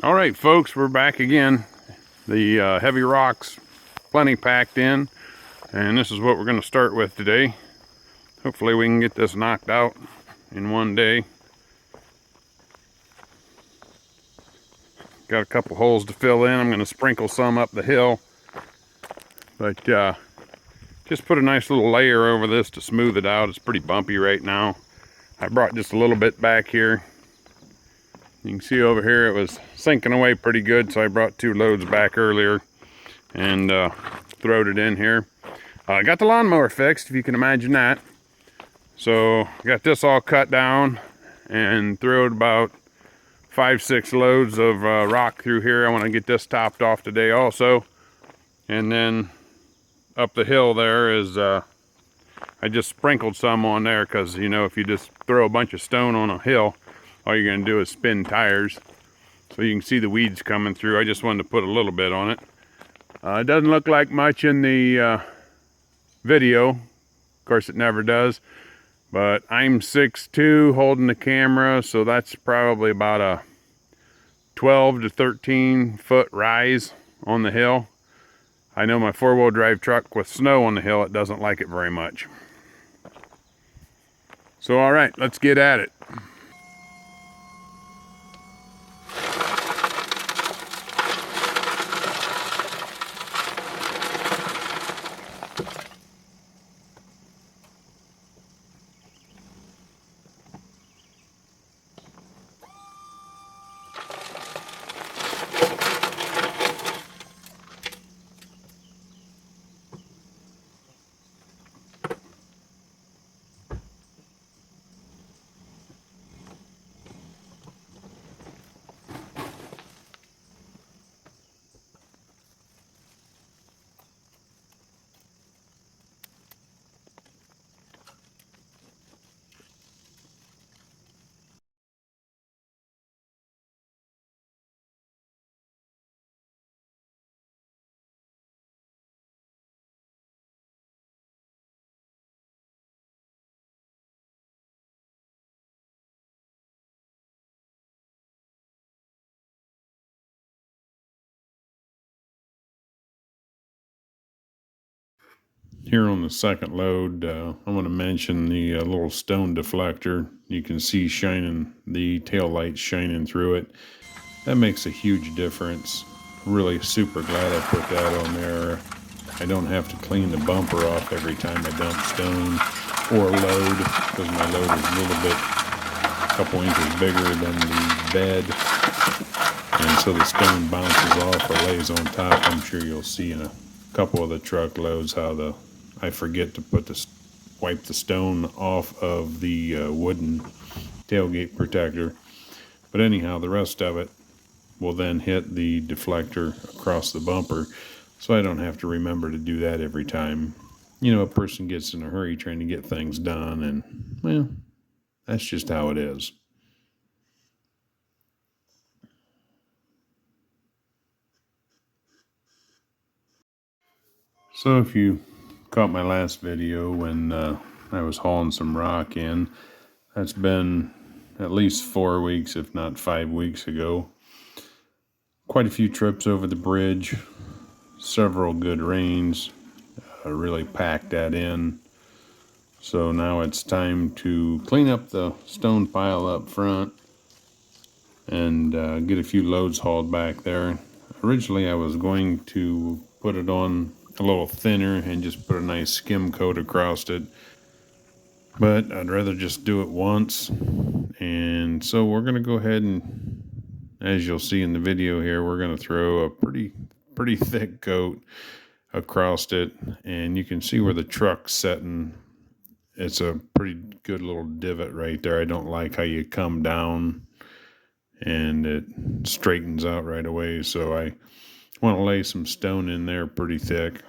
All right, folks, we're back again. The heavy rocks plenty packed in, and this is what we're going to start with today. Hopefully we can get this knocked out in one day. Got a couple holes to fill in. I'm going to sprinkle some up the hill, but just put a nice little layer over this to smooth it out. It's pretty bumpy right now. I brought just a little bit back here. You can see over here it was sinking away pretty good, so I brought 2 loads back earlier and throwed it in here. I got the lawnmower fixed, if you can imagine that. So got this all cut down and throwed about 5-6 loads of rock through here. I want to get this topped off today also. And then up the hill there is I just sprinkled some on there because, you know, if you just throw a bunch of stone on a hill, all you're going to do is spin tires. So you can see the weeds coming through. I just wanted to put a little bit on it. It doesn't look like much in the video. Of course, it never does. But I'm 6'2", holding the camera, so that's probably about a 12 to 13 foot rise on the hill. I know my 4-wheel drive truck with snow on the hill, it doesn't like it very much. So all right, let's get at it. Here on the second load, I want to mention the little stone deflector. You can see shining, the tail lights shining through it. That makes a huge difference. Really super glad I put that on there. I don't have to clean the bumper off every time I dump stone or load, because my load is a little bit, a couple inches bigger than the bed. And so the stone bounces off or lays on top. I'm sure you'll see in a couple of the truckloads how I forget to wipe the stone off of the wooden tailgate protector. But anyhow, the rest of it will then hit the deflector across the bumper, so I don't have to remember to do that every time. You know, a person gets in a hurry trying to get things done, and, well, that's just how it is. So if you caught my last video when I was hauling some rock in, that's been at least 4 weeks, if not 5 weeks ago. Quite a few trips over the bridge, several good rains, really packed that in. So now it's time to clean up the stone pile up front and get a few loads hauled back there. Originally I was going to put it on a little thinner and just put a nice skim coat across it, but I'd rather just do it once. And so we're going to go ahead and, as you'll see in the video here, we're going to throw a pretty thick coat across it, and you can see where the truck's setting. It's a pretty good little divot right there. I don't like how you come down and it straightens out right away, so I want to lay some stone in there pretty thick.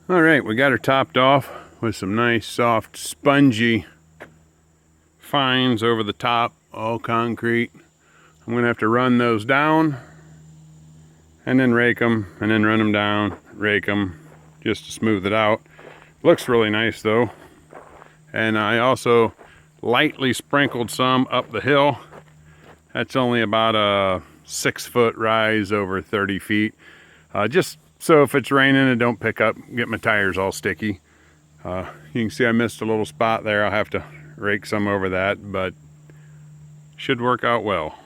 All right, we got her topped off with some nice soft spongy fines over the top, all concrete. I'm gonna have to run those down and then rake them and then run them down, rake them just to smooth it out. Looks really nice though. And I also lightly sprinkled some up the hill. That's only about a 6-foot rise over 30 feet. Just so if it's raining it don't pick up, get my tires all sticky. You can see I missed a little spot there. I'll have to rake some over that, but should work out well.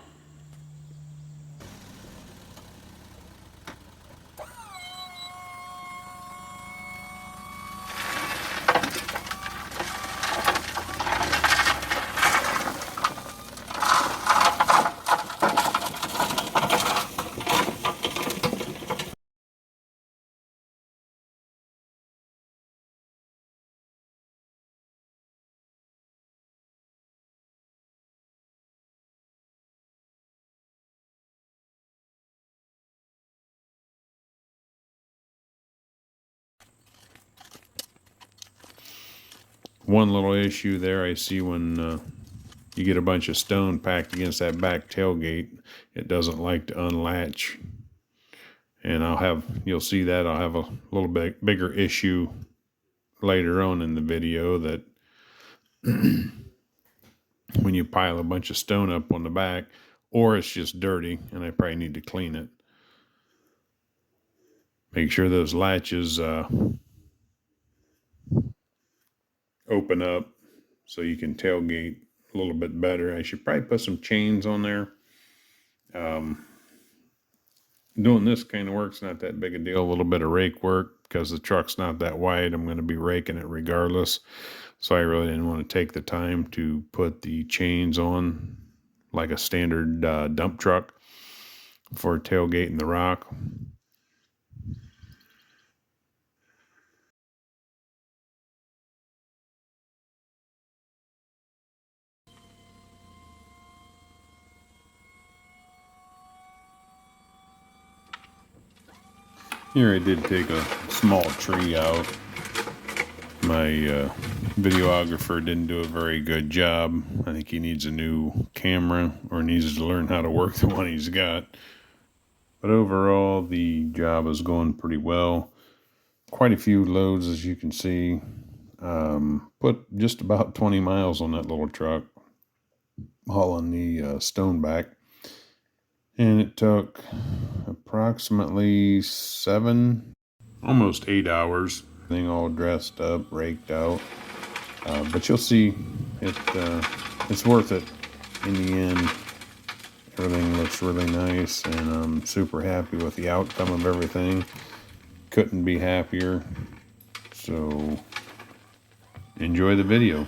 One little issue there I see when you get a bunch of stone packed against that back tailgate, it doesn't like to unlatch. And you'll see that I'll have a little bit bigger issue later on in the video, that when you pile a bunch of stone up on the back, or it's just dirty and I probably need to clean it. Make sure those latches open up so you can tailgate a little bit better. I should probably put some chains on there. Doing this kind of work's not that big a deal. A little bit of rake work because the truck's not that wide. I'm going to be raking it regardless. So I really didn't want to take the time to put the chains on like a standard dump truck for tailgating the rock. Here I did take a small tree out. My videographer didn't do a very good job. I think he needs a new camera or needs to learn how to work the one he's got. But overall, the job is going pretty well. Quite a few loads, as you can see. Put just about 20 miles on that little truck, hauling the stone back. And it took approximately 7, almost 8 hours. Everything all dressed up, raked out. But you'll see it's worth it in the end. Everything looks really nice, and I'm super happy with the outcome of everything. Couldn't be happier. So enjoy the video.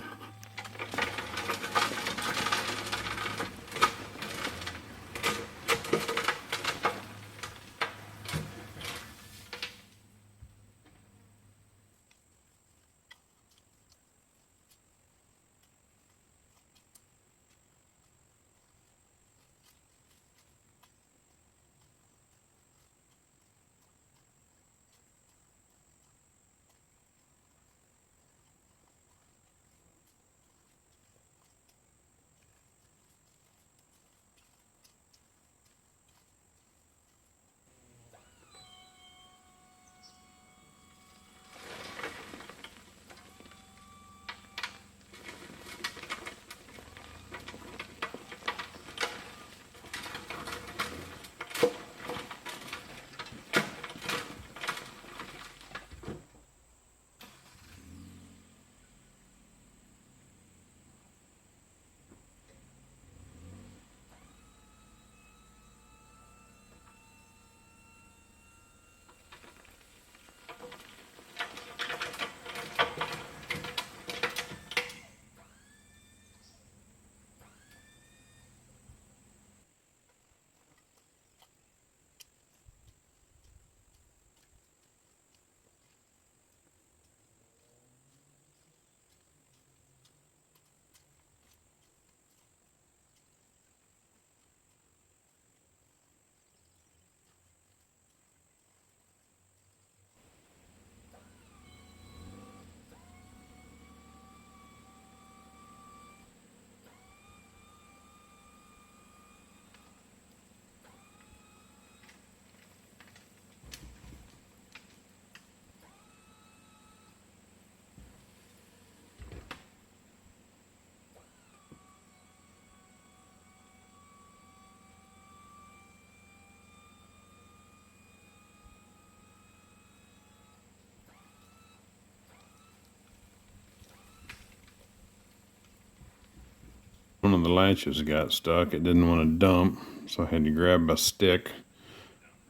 one of the latches got stuck. It didn't want to dump, so I had to grab a stick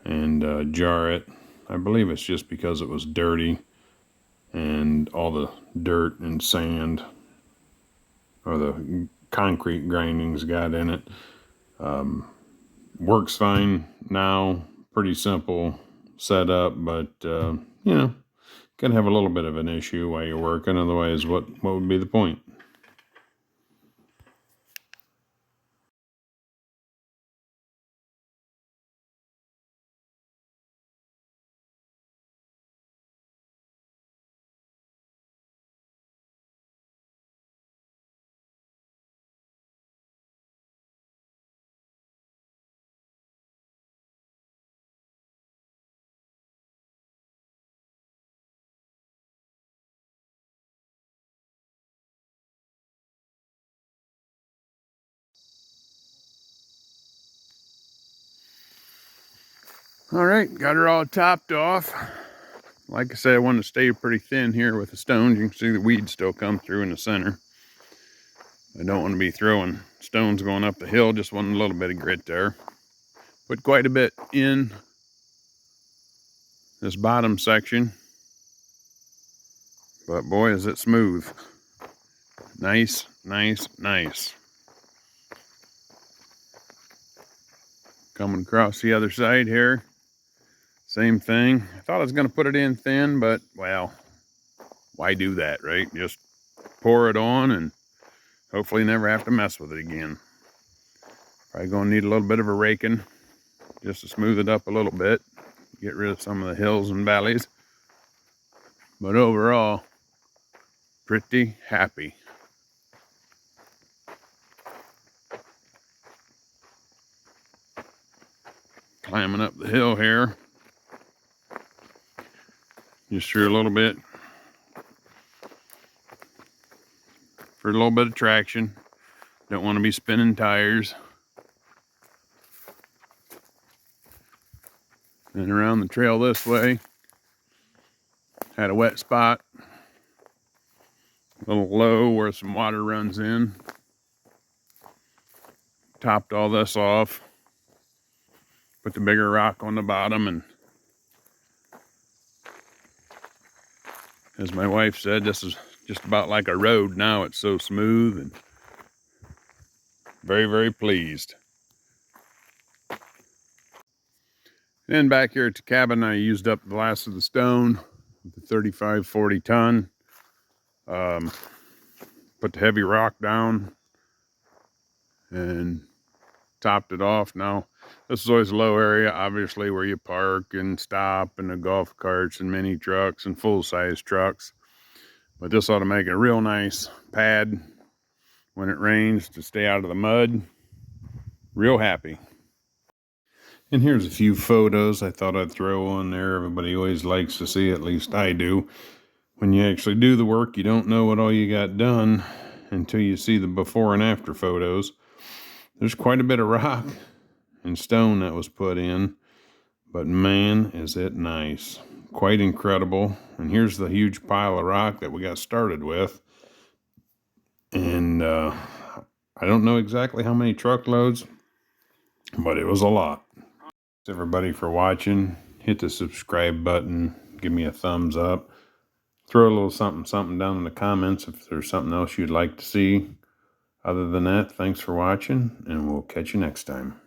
and jar it. I believe it's just because it was dirty and all the dirt and sand or the concrete grindings got in it. Works fine now. Pretty simple setup, but you know, can have a little bit of an issue while you're working. Otherwise, what would be the point? All right, got her all topped off. Like I said, I want to stay pretty thin here with the stones. You can see the weeds still come through in the center. I don't want to be throwing stones going up the hill, just want a little bit of grit there. Put quite a bit in this bottom section, but boy, is it smooth. Nice, nice, nice. Coming across the other side here, same thing. I thought I was going to put it in thin, but well, why do that, right? Just pour it on and hopefully never have to mess with it again. Probably going to need a little bit of a raking just to smooth it up a little bit, get rid of some of the hills and valleys. But overall, pretty happy. Climbing up the hill here, just through a little bit for a little bit of traction. Don't want to be spinning tires. And around the trail this way, had a wet spot, a little low where some water runs in. Topped all this off, put the bigger rock on the bottom, and as my wife said, this is just about like a road now. It's so smooth, and very, very pleased. And back here at the cabin, I used up the last of the stone with the 35-40 ton. Put the heavy rock down and topped it off. Now, this is always a low area, obviously, where you park and stop, and the golf carts and mini trucks and full-size trucks. But this ought to make a real nice pad when it rains to stay out of the mud. Real happy. And here's a few photos I thought I'd throw on there. Everybody always likes to see, at least I do. When you actually do the work, you don't know what all you got done until you see the before and after photos. There's quite a bit of rock and stone that was put in, but man, is it nice. Quite incredible. And here's the huge pile of rock that we got started with. And I don't know exactly how many truckloads, but it was a lot. Thanks everybody for watching. Hit the subscribe button. Give me a thumbs up. Throw a little something down in the comments if there's something else you'd like to see. Other than that, thanks for watching, and we'll catch you next time.